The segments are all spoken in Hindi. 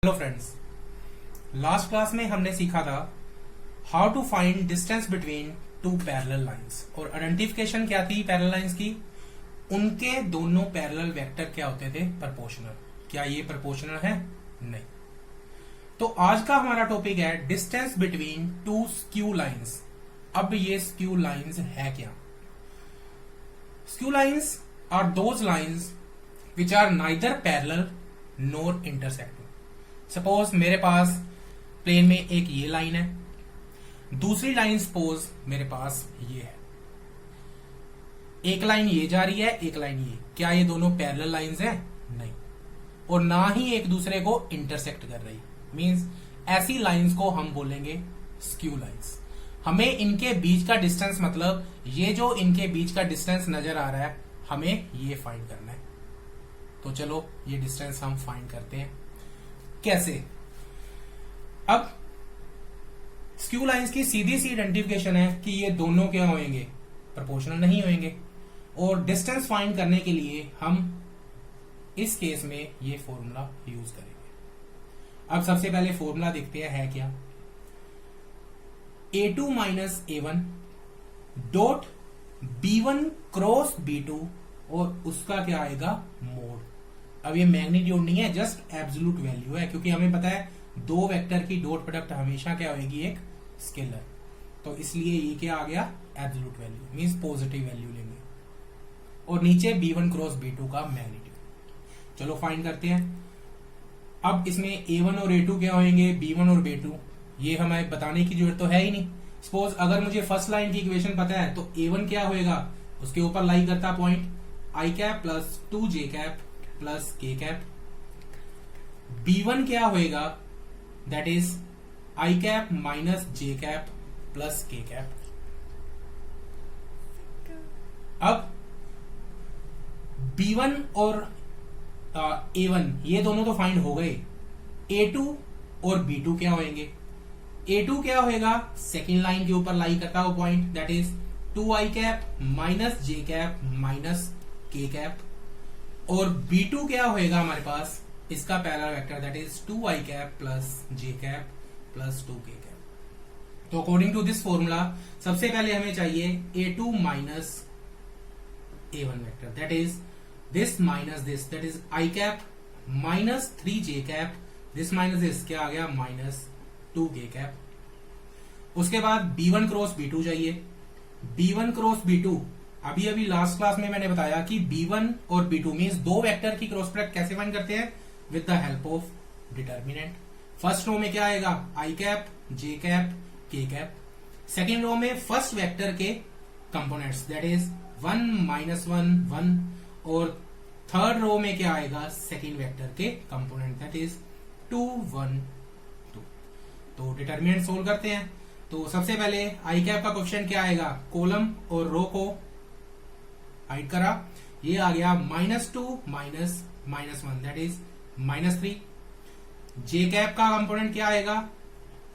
हेलो फ्रेंड्स, लास्ट क्लास में हमने सीखा था how to find distance between two parallel lines और आइडेंटिफिकेशन क्या थी पैरेलल लाइंस की। उनके दोनों पैरेलल वेक्टर क्या होते थे? प्रोपोर्शनल। क्या ये प्रोपोर्शनल है? नहीं। तो आज का हमारा टॉपिक है distance between two skew lines. अब ये स्क्यू लाइंस है क्या? Skew lines are those lines which are neither parallel nor intersecting. Suppose मेरे पास प्लेन में एक ये लाइन है, दूसरी लाइन सपोज मेरे पास ये है। एक लाइन ये जा रही है, एक लाइन ये। क्या ये दोनों पैरेलल लाइंस हैं? नहीं। और ना ही एक दूसरे को इंटरसेक्ट कर रही। मींस ऐसी लाइंस को हम बोलेंगे स्क्यू लाइंस। हमें इनके बीच का डिस्टेंस, मतलब ये जो इनके बीच का डिस्टेंस नजर आ रहा है, हमें ये फाइंड करना है। तो चलो ये डिस्टेंस हम फाइंड करते हैं। कैसे? अब स्क्यू लाइंस की सीधी सी आइडेंटिफिकेशन है कि ये दोनों क्या होंगे? प्रोपोर्शनल नहीं होंगे। और डिस्टेंस फाइंड करने के लिए हम इस केस में ये फॉर्मूला यूज करेंगे। अब सबसे पहले फॉर्मूला देखते हैं है क्या। A2 minus A1 dot B1 cross B2 और उसका क्या आएगा? मोड। अब ये मैग्नीट्यूड नहीं है, जस्ट एब्सोल्यूट वैल्यू है, क्योंकि हमें पता है दो वेक्टर की डॉट प्रोडक्ट हमेशा क्या होगी? एक स्केलर। तो इसलिए ये क्या आ गया? Absolute value, means positive value लेंगे। और नीचे B1 क्रॉस B2 का मैग्नीट्यूड। चलो फाइंड करते हैं। अब इसमें A1 और A2 क्या होंगे? B1 और B2। ये हमें बताने की जरूरत तो है ही नहीं। सपोज अगर मुझे फर्स्ट लाइन की इक्वेशन पता है तो A1 क्या होएगा? उसके ऊपर लाई करता point i cap plus 2j cap plus k cap. B1 क्या होएगा? That is i cap minus j cap plus k cap. अब B1 और A1 ये दोनों तो फाइंड हो गए। A2 और B2 क्या होंगे? A2 क्या होएगा? सेकेंड लाइन के ऊपर लाई करता हुआ point, that is 2i cap minus j cap minus k cap. और B2 क्या होएगा हमारे पास? इसका parallel vector, that is 2i cap plus j cap plus 2k cap. तो अकॉर्डिंग टू दिस फॉर्मूला सबसे पहले हमें चाहिए A2 minus A1 vector, that is this minus this, that is i cap minus 3j cap, this minus this क्या आ गया? Minus 2k cap. उसके बाद B1 क्रॉस B2 चाहिए। B1 क्रॉस B2 अभी लास्ट क्लास में मैंने बताया कि B1 और B2 मींस दो वेक्टर की क्रॉस प्रोडक्ट कैसे फाइंड करते हैं? With the help of determinant. First row में क्या आएगा? i cap, j cap, k cap. Second row में फर्स्ट वेक्टर के कंपोनेंट्स, दैट इज 1 माइनस 1 1। और थर्ड रो में क्या आएगा? सेकेंड वेक्टर के कंपोनेंट, दैट इज 2 1 2। तो डिटर्मिनेंट सोल्व करते हैं। तो सबसे पहले i कैप का कोएफिशिएंट क्या आएगा? कॉलम और रो को हाइड करा, ये आ गया -2 minus -1, that is -3। J cap का कंपोनेंट क्या आएगा?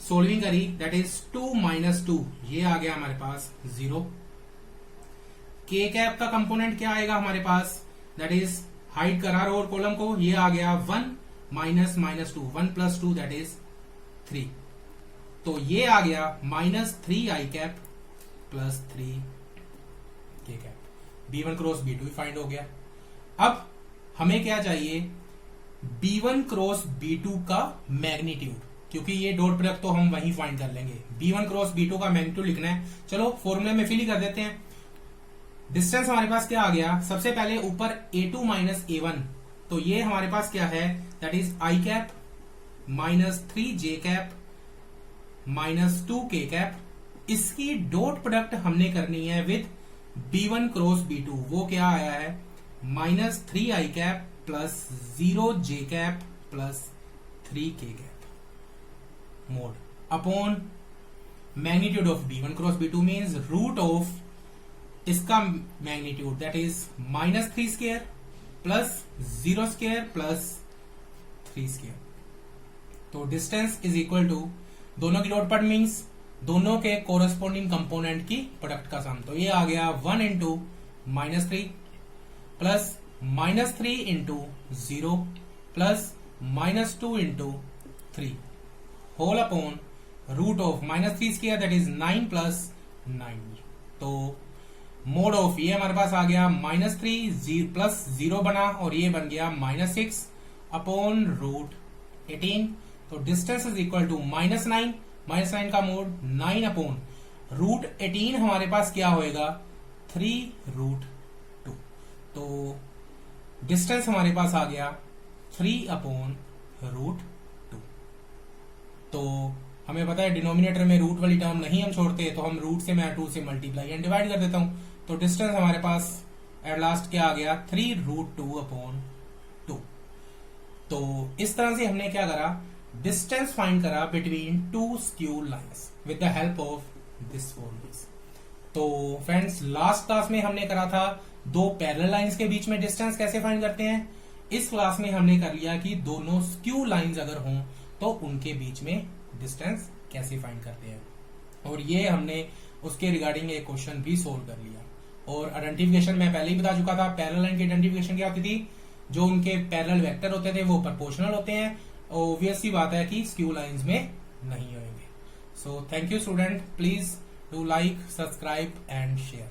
सोल्विंग करी, दैट इज 2 माइनस 2, ये आ गया हमारे पास 0। के कैप का कंपोनेंट क्या आएगा हमारे पास? दैट इज हाइड करा रो और कॉलम को, ये आ गया 1 माइनस -2, 1 प्लस 2 दैट इज 3। तो ये आ गया -3i cap plus 3k cap. B1 cross B2 find हो गया। अब हमें क्या चाहिए? B1 क्रॉस B2 का मैग्नीट्यूड, क्योंकि ये डॉट प्रोडक्ट तो हम वहीं फाइंड कर लेंगे। B1 क्रॉस B2 का मैग्नीट्यूड लिखना है। चलो फॉर्मूले में फिल ही कर देते हैं। डिस्टेंस हमारे पास क्या आ गया? सबसे पहले ऊपर A2 माइनस A1, तो ये हमारे पास क्या है? That is i cap minus 3j cap minus 2k cap. इसकी डॉट प्रोडक्ट हमने करनी है विद B1 क्रॉस B2, वो क्या आया है? -3i cap plus 0j cap plus 3k cap mod upon magnitude of B1 cross B2 means root of इसका magnitude, that is -3 square plus 0 square plus 3 square. तो डिस्टेंस इज इक्वल टू दोनों की डॉट प्रोडक्ट मीन्स दोनों के कोरस्पोंडिंग कंपोनेंट की प्रोडक्ट का सम। तो ये आ गया 1 into -3 plus -3 into 0 plus -2 into 3 whole upon root of -3 square that is 9 plus 9। तो मोड ऑफ ये हमारे पास आ गया -3 प्लस 0 बना और ये बन गया -6 अपॉन रूट 18। तो डिस्टेंस इज इक्वल टू -9, -9 का मोड 9 अपॉन रूट 18 हमारे पास क्या होएगा 3√2। तो डिस्टेंस हमारे पास आ गया 3 अपॉन रूट 2। तो हमें पता है डिनोमिनेटर में रूट वाली टर्म नहीं हम छोड़ते, तो हम रूट से मैं 2 से मल्टीप्लाई एंड डिवाइड कर देता हूं। तो डिस्टेंस हमारे पास एट लास्ट क्या आ गया 3√2 अपॉन 2। तो इस तरह से हमने क्या करा, डिस्टेंस फाइंड करा between two skew lines with the help of this formula. तो फ्रेंड्स लास्ट क्लास में हमने करा था दो पैरेलल लाइंस के बीच में डिस्टेंस कैसे फाइंड करते हैं। इस क्लास में हमने कर लिया कि दोनों स्क्यू लाइंस अगर हों तो उनके बीच में डिस्टेंस कैसे फाइंड करते हैं, और ये हमने उसके रिगार्डिंग एक क्वेश्चन भी सोल्व कर लिया। और आइडेंटिफिकेशन मैं पहले ही बता चुका था, पैरेलल लाइन की आइडेंटिफिकेशन क्या होती थी, जो उनके पैरेलल वेक्टर होते थे वो प्रोपोर्शनल होते हैं। ऑब्वियस सी बात है कि स्क्यू लाइंस में नहीं होंगे। So thank you student, please do like, subscribe and share.